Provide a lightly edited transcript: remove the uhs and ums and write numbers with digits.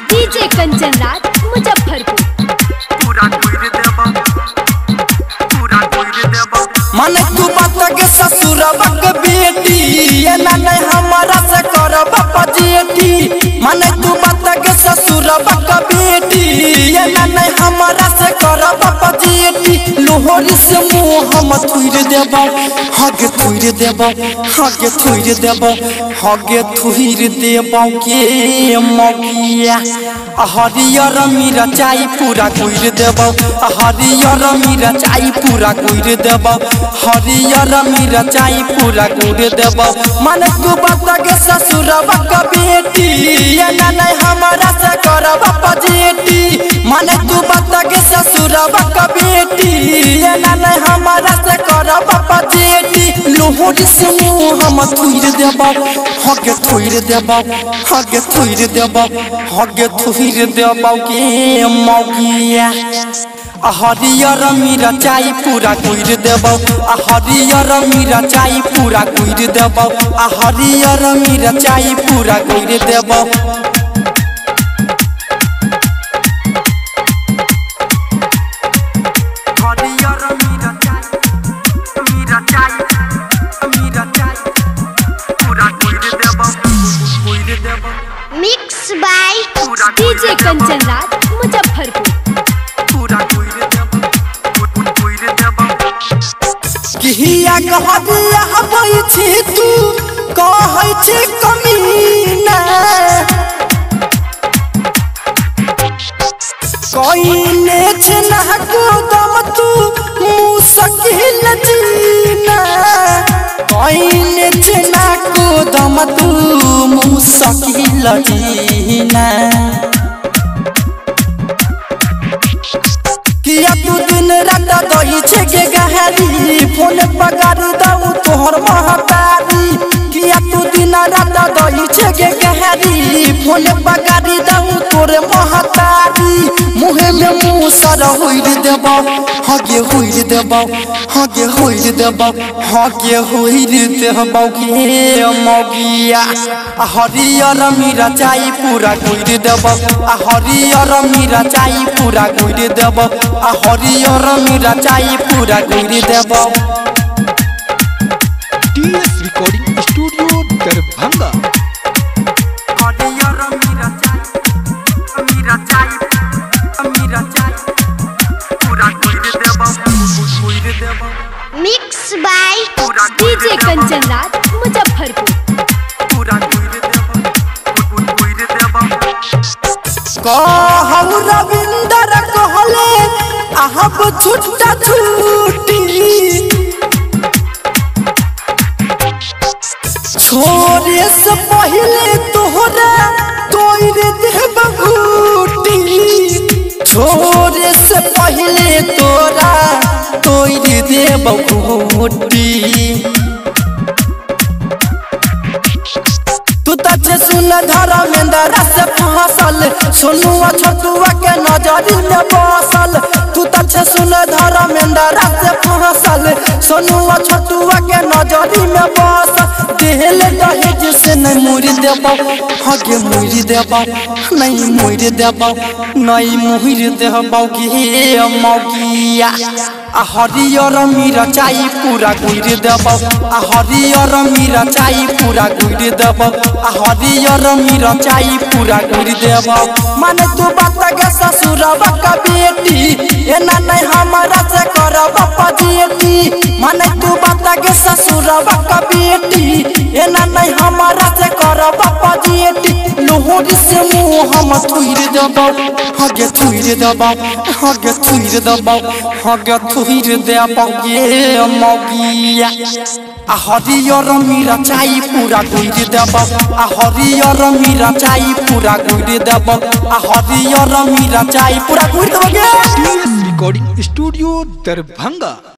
DJ Kanchan Raj Muzaffarpur. मन तू बात के ससुरबा के बेटी ये ना नहीं हमारा से करब पजेटी। मन तू बात के ससुरबा के बेटी ये ना नहीं हमारा से करब पजेटी। लोहरी से मुँह हम थुर देब हगे थुर देब हगे थुर देब हगे थुर देब के मगिया हरियर मिरचाई पूरा गुर देब हरियर मिरचाई पूरा गुर देब हरियर मिरचाई पूरा गुर देब। मन तू बात के ससुरबा के बेटी ये ना नहीं हमारा से करब पजेटी। मन तू बात के ससुरबा के बेटी ये ना नहीं हमारा से करब पजेटी। लोहरी से मुँह हम थुर देब हगे थुर देब हगे थुर देब हगे थुर देब के मगिया हरियर मिरचाई पूरा गुर देब हरियर मिरचाई पूरा गुर देब हरियर मिरचाई पूरा गुर देब। Mix by DJ Kanchan Raj Muzaffarpur. किया कहबिया हबै छी तू कहै छी कमीना कोइने छ ना गोदम तू मुश्किल जीना कोइने छ ना गोदम तू मुश्किल जीना। किया तू दिन रात दही छे के गहरी फोन पगार दऊ तोहर महतारी। किया तू दिन रात दही छे के गहरी फोन पगार दऊ तोरे महतारी। मुहे में मुँह सर होइर देब हगे होइर देब हगे होइर देब हगे होइर देब के मगिया हरियर मिरचाई पूरा गुर देब हरियर मिरचाई पूरा गुर देब हरियर मिरचाई पूरा गुर देब। TS recording studio Darbhanga. Mix by DJ Kanchan Raj Muzaffarpur. कहौ रविंदर कहले आहब छुट्टा छुट्टी छोरे से पहले तोहरा तोड़ देब घूटी छोरे से पहले तोरा तोड़ देब घूटी। तू तछे सुन धर्मेंद्र से फसल सोनुआ छोटुआ के नजरी में बसल। तू तछे सुन धर्मेंद्र से फसल सोनुआ छोटुआ के नजरी में बसल। देहल दहेज से नहीं मुड़ देब हगे मुड़ देब नहीं मुड़ देब नहीं मुड़ देब के मगिया हरियर मिरचाई पूरा गुर देब हरियर मिरचाई पूरा गुर देब हरियर मिरचाई पूरा गुर देब। मन तू बात के ससुरबा के बेटी एना नहीं हमारा से करब पजेटी। मन तू बात के ससुरबा के बेटी एना नहीं हमारा से करब पजेटी। लोहरी से मुँह हम थुर देब हगे थुर देब हगे थुर देब हगे थुर देब के मगिया हरियर मिरचाई पूरा गुर देब हरियर मिरचाई पूरा गुर देब हरियर मिरचाई पूरा गुर देब। Recording studio Darbhanga.